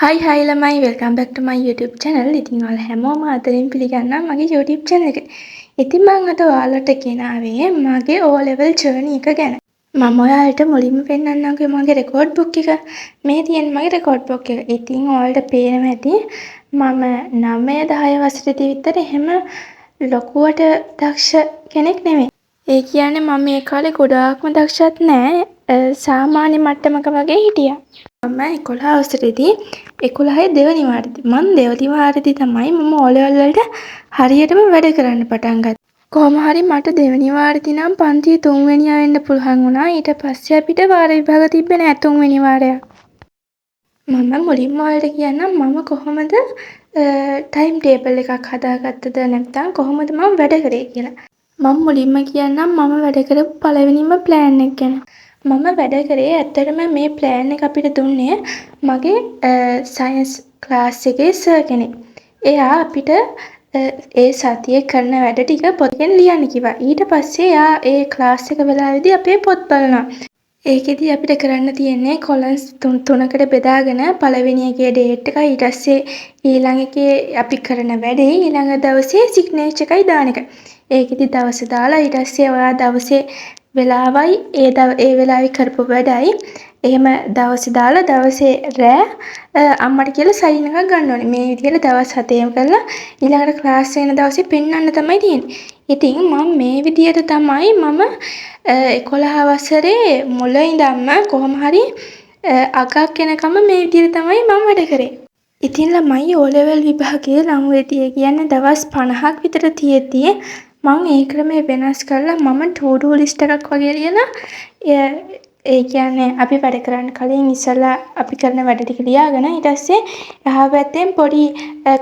Hi ළමයි welcome back to my YouTube channel. ඉතින් ඔයාලා හැමෝම ආදරෙන් පිළිගන්නවා මගේ YouTube channel එකට. ඉතින් මම අද ඔයාලට ගෙනාවේ මගේ O level journey එක ගැන. මම ඔයාලට මුලින්ම පෙන්නන්නම්කෝ මගේ record book එක. මේ තියෙන මගේ record book එක. ඉතින් ඔයාලට පේනවා ඇති මම 9 10 වසරේදී විතර එහෙම ලොකුවට දක්ෂ කෙනෙක් නෙමෙයි. ඒ කියන්නේ මම මේ කාලේ ගොඩාක්ම දක්ෂත් නෑ. සාමාන්‍ය මට්ටමක වගේ හිටියා. මම 11 වසරේදී 11 දෙවනි වාරෙදි මම දෙවනි වාරෙදි තමයි මම O level වලට හරියටම වැඩ කරන්න පටන් ගත්තේ. කොහොම හරි මට දෙවනි වාරෙදි නම් පන්තියේ 3 වෙනියා වෙන්න පුළුවන් වුණා. ඊට පස්සේ අපිට වාර විභාග තිබ්බේ නෑ 3 වෙනි වාරයක්. මම මුලින්ම ඔයාලට කියන්නම් මම කොහොමද ටයිම් ටේබල් එකක් හදාගත්තද නැත්නම් කොහොමද මම වැඩ කරේ කියලා. මම මුලින්ම කියන්නම් මම වැඩ කරපු පළවෙනිම plan එක ගැන. මම වැඩ කරේ ඇත්තටම මේ plan එක අපිට දුන්නේ මගේ සයන්ස් ක්ලාස් එකේ සර් කෙනෙක්. එයා අපිට ඒ සතියේ කරන වැඩ ටික පොතෙන් ලියන්න කිව්වා. ඊට පස්සේ එයා ඒ ක්ලාස් එක වෙලාවේදී අපේ පොත් බලනවා. ඒකෙදි අපිට කරන්න තියෙන්නේ කොලම්ස් තුනකට බෙදාගෙන පළවෙනි එකේ date එකයි ඊට පස්සේ ඊළඟ එකේ අපි කරන වැඩේ ඊළඟ දවසේ signature එකයි දාන එක. ඒකෙදි දවස දාලා ඊට පස්සේ ඔයා දවසේ වෙලාවයි ඒ වෙලාවේ කරපු වැඩයි එහෙම දවසේ දාලා දවසේ රෑ අම්මට කියලා සයින් එකක් ගන්න ඕනේ. මේ විදිහට දවස් 7ම කරලා ඊළඟට ක්ලාස් වෙන දවසේ පෙන්වන්න තමයි තියෙන්නේ. ඉතින් මම මේ විදිහට තමයි මම 11 වසරේ මුල ඉඳන්ම කොහොම හරි අගක් වෙනකම් මේ විදිහට තමයි මම වැඩ කරේ. ඉතින් ළමයි O level විභාගයේ ලංවෙදී කියන්නේ දවස් 50ක් විතර තියෙද්දී මම ඒ ක්‍රමය වෙනස් කරලා මම to do list එකක් වගේ ලියලා ඒ කියන්නේ අපි වැඩ කරන්න කලින් ඉස්සලා අපි කරන වැඩ ටික ලියාගෙන ඊට පස්සේ එහා පැත්තෙන් පොඩි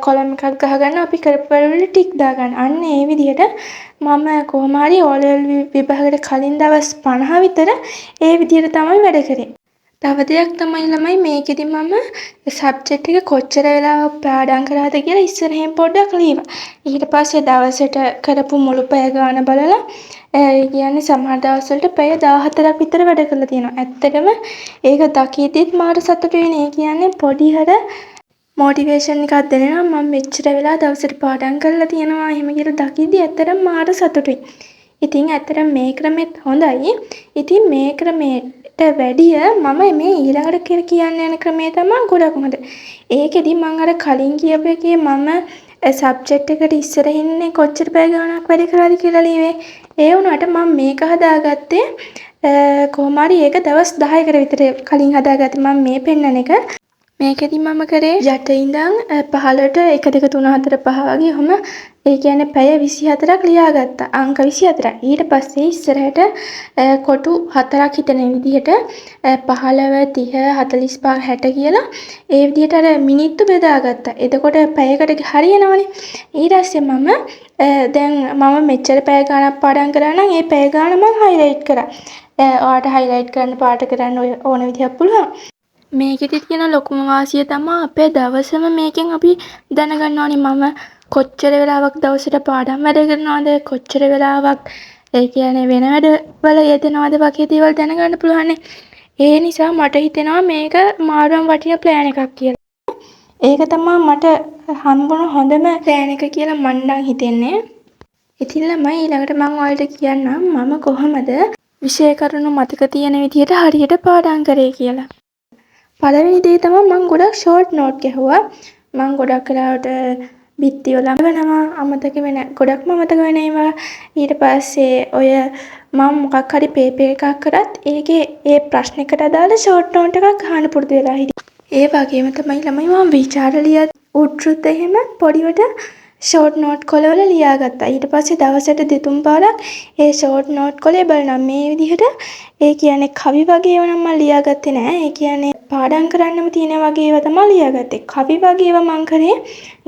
කොලම් එකක් ගහගන්න අපි කරපු වැඩ වල ටික් දාගන්න. අන්න ඒ විදිහට මම කොහොම හරි O level විභාගයට කලින් දවස් 50 විතර ඒ විදිහට තමයි වැඩ කරේ. තව දෙයක් තමයි ළමයි මේකෙදි මම සබ්ජෙක්ට් එක කොච්චර වෙලාවක් පාඩම් කරාද කියලා ඉස්සරහින් පොඩ්ඩක් ලියවා. ඊට පස්සේ දවසට කරපු මුළු පැය ගාන බලලා කියන්නේ සමහර දවස්වලට පැය 14ක් විතර වැඩ කරලා තියෙනවා. ඇත්තටම ඒක දකිද්දිත් මාට සතුටුයි නේ. කියන්නේ පොඩි හර මොටිවේෂන් එකක් දෙනවා මම මෙච්චර වෙලා දවසට පාඩම් කරලා තියෙනවා එහෙම කියලා දකිද්දි ඇත්තටම මාට සතුටුයි. ඉතින් ඇත්තටම මේ ක්‍රමෙත් හොඳයි. ඉතින් මේ ක්‍රමයට වැඩිය මම මේ ඊළඟට කියන්න යන ක්‍රමය තමයි ගොඩක් හොඳ. ඒකෙදි මම අර කලින් කියපු එකේ මම සබ්ජෙක්ට් එකට ඉස්සරහින් කොච්චර පැය ගාණක් වැඩ කරාද කියලා ලියුවේ. ඒ වුණාට මම මේක හදාගත්තේ කොහොම හරි ඒක දවස් 10කට විතර කලින් හදාගත්තේ මම මේ පෙන්නන එක. මේකෙදි මම කරේ යට ඉඳන් 15ට 1 2 3 4 5 වගේ ඔහම ඒ කියන්නේ පැය 24ක් ලියාගත්තා. අංක 24. ඊට පස්සේ ඉස්සරහට කොටු 4ක් හිතන විදිහට 15 30 45 60 කියලා ඒ විදිහට අර මිනිත්තු බෙදාගත්තා. එතකොට පැයකට හරියනවනේ. ඊට පස්සේ මම දැන් මම මෙච්චර පැය ගාණක් පාඩම් කරා නම් ඒ පැය ගාණ මම highlight කරා. ඔයාලට highlight කරන්න පාට කරන්න ඕන විදිහක් පුළුවන්. මේකෙදි තියෙන ලොකුම වාසිය තමයි අපේ දවසම මේකෙන් අපි දැනගන්න ඕනේ මම කොච්චර වෙලාවක් දවසට පාඩම් වැඩ කරනවද කොච්චර වෙලාවක් ඒ කියන්නේ වෙන වැඩවල යෙදෙනවද වගේ දේවල් දැනගන්න පුළුවන්. ඒ නිසා මට හිතෙනවා මේක මාරුම් වටින plan එකක් කියලා. ඒක තමයි මට හම්බුන හොඳම plan එක කියලා මම නම් හිතන්නේ. ඉතින් ළමයි ඊළඟට මම ඔයාලට කියන්නම් මම කොහොමද විෂය කරුණු මතක තියෙන විදිහට හරියට පාඩම් කරේ කියලා. පළවෙනි දේ තමයි මම ගොඩක් ෂෝට් නෝට් ගැහුවා. මම ගොඩක් වෙලාවට බිත්ති වල වෙනවා අමතක වෙන ගොඩක්ම අමතක වෙන ඒවා. ඊට පස්සේ ඔය මම මොකක් හරි පේපර් එකක් කරත් ඒකේ ඒ ප්‍රශ්නෙකට අදාළ ෂෝට් නෝට් එකක් ගන්න පුරුදු වෙලා හිටියා. ඒ වගේම තමයි ළමයි මම විචාර ලියත් උත්ෘත එහෙම පොඩිවට ෂෝට් නෝට් කොලවල ලියාගත්තා. ඊට පස්සේ දවසට දෙතුන් පාරක් ඒ ෂෝට් නෝට් කොලේ බලනවා. මේ විදිහට ඒ කියන්නේ කවි වගේ ඒවා නම් මම ලියාගත්තේ නෑ. ඒ කියන්නේ පාඩම් කරන්නම තියෙන වගේ ඒවා තමයි ලියාගත්තේ. කවි වගේ ඒවා මම කරේ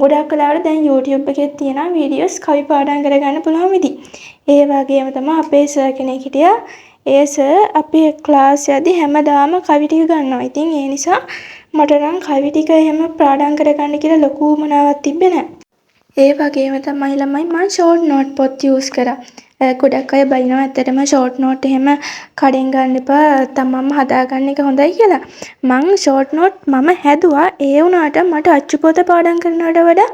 ගොඩක් වෙලාවට දැන් YouTube එකේ තියෙන වීඩියෝස් කවි පාඩම් කරගන්න පුළුවන් විදි. ඒ වගේම තමයි අපේ සර් කෙනෙක් හිටියා. ඒ සර් අපේ ක්ලාස් යද්දි හැමදාම කවි ටික ගන්නවා. ඉතින් ඒ නිසා මට නම් කවි ටික එහෙම පාඩම් කරගන්න කියලා ලොකු මොනාවක් තිබ්බේ නෑ. ඒ වගේම තමයි ළමයි මම ෂෝට් නෝට් පොත් යූස් කරා. ගොඩක් අය බනිනවා ඇත්තටම ෂෝට් නෝට් එහෙම කඩෙන් ගන්න එපා තමන්ම හදාගන්න එක හොඳයි කියලා. මං ෂෝට් නෝට් මම හැදුවා. ඒ වුණාට මට අච්චු පොත පාඩම් කරනවට වඩා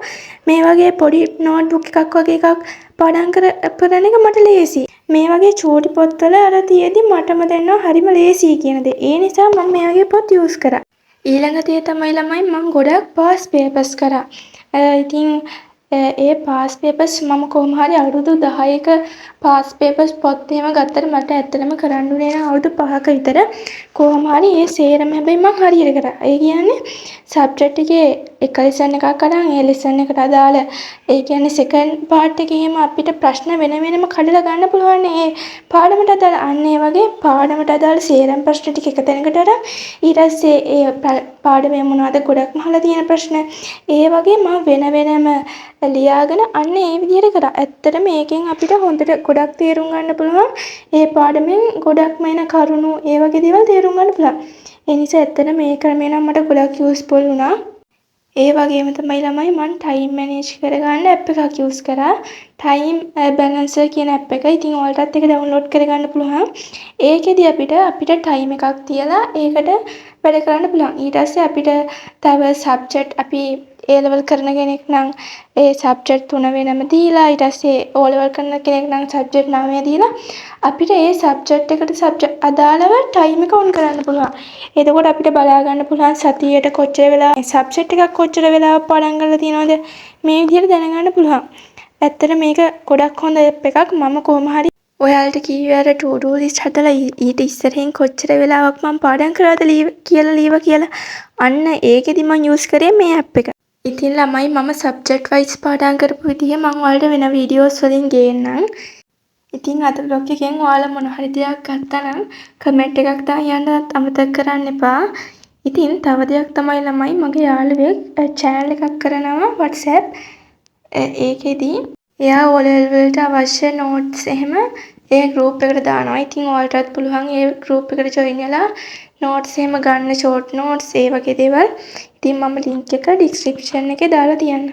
මේ වගේ පොඩි නෝට් බුක් එකක් වගේ එකක් පාඩම් කරන එක මට ලේසියි. මේ වගේ චූටි පොත්වල අර තියෙද්දි මටම දැනෙනවා හරිම ලේසියි කියන දේ. ඒ නිසා මම මේ වගේ පොත් යූස් කරා. ඊළඟ දේ තමයි ළමයි මම ගොඩක් පාස් පේපර්ස් කරා. ඉතින් ඒ පාස් පේපර්ස් මම කොහොම හරි අවුරුදු 10ක පාස් පේපර්ස් පොත් එහෙම ගත්තට මට ඇත්තටම කරන්න උනේ නම් අවුරුදු 5ක විතර. කොහොම හරි ඒ සේරම හැබැයි මම හරියට කරා. ඒ කියන්නේ සබ්ජෙක්ට් එකේ එක ලෙසන් එකක් අරන් ඒ ලෙසන් එකට අදාළ ඒ කියන්නේ සෙකන්ඩ් පාර්ට් එකේ එහෙම අපිට ප්‍රශ්න වෙන වෙනම කඩලා ගන්න පුළුවන් ඒ පාඩමට අදාළ අන්න ඒ වගේ පාඩමට අදාළ සේරම ප්‍රශ්න ටික එක තැනකට අරන් ඊට පස්සේ ඒ පාඩමේ මොනවද ගොඩක්ම අහලා තියෙන ප්‍රශ්න ඒ වගේ මම වෙන වෙනම ලියාගෙන අන්න ඒ විදිහට කරා. ඇත්තට මේකෙන් අපිට හොඳට ගොඩක් තේරුම් ගන්න පුළුවන්. ඒ පාඩමෙන් ගොඩක්ම එන කරුණු ඒ වගේ දේවල් තේරුම් ගන්න පුළුවන්. ඒ නිසා ඇත්තට මේ ක්‍රමය නම් මට ගොඩක් යූස්ෆුල් වුණා. ඒ වගේම තමයි ළමයි මම ටයිම් මැනේජ් කරගන්න ඇප් එකක් යූස් කරා. ටයිම් බැලන්සර් කියන ඇප් එක. ඉතින් ඔයාලටත් ඒක ඩවුන්ලෝඩ් කරගන්න පුළුවන්. ඒකෙදි අපිට ටයිම් එකක් තියලා ඒකට වැඩ කරන්න පුළුවන්. ඊට පස්සේ අපිට තව සබ්ජෙක්ට් අපි A level කරන කෙනෙක් නම් ඒ සබ්ජෙක්ට් 3 වෙනම දීලා ඊට පස්සේ O level කරන කෙනෙක් නම් සබ්ජෙක්ට් 9 දීලා අපිට ඒ සබ්ජෙක්ට් එකට සබ්ජෙක්ට් අදාළව ටයිම් එක ඔන් කරන්න පුළුවන්. එතකොට අපිට බලා ගන්න පුළුවන් සතියේට කොච්චර වෙලා සබ්ජෙක්ට් එකක් කොච්චර වෙලාවක් පාඩම් කරලා තියෙනවද මේ විදිහට දැනගන්න පුළුවන්. ඇත්තට මේක ගොඩක් හොඳ ඇප් එකක්. මම කොහොම හරි ඔයාලට කිව්වේ අර to do list හදලා ඊට ඉස්සරහින් කොච්චර වෙලාවක් මම පාඩම් කරාද කියලා අන්න ඒකෙදි මම යූස් කරේ මේ ඇප් එක. ඉතින් ළමයි මම සබ්ජෙක්ට් වයිස් පාඩම් කරපු විදිහ මම ඔයාලට වෙන වීඩියෝස් වලින් ගේන්නම්. ඉතින් අද බ්ලොග් එකෙන් ඔයාලා මොන හරි දෙයක් ගත්තා නම් කමෙන්ට් එකක් දාන්න අමතක කරන්න එපා. ඉතින් තව දෙයක් තමයි ළමයි මගේ යාළුවෙක් channel එකක් කරනවා WhatsApp. ඒකෙදි එයා O level වලට අවශ්‍ය notes එහෙම ඒ group එකට දානවා. ඉතින් ඔයාලටත් පුළුවන් ඒ group එකට join වෙලා notes එහෙම ගන්න short notes ඒ වගේ දේවල්. ඉතින් මම link එක description එකේ දාලා තියන්නම්.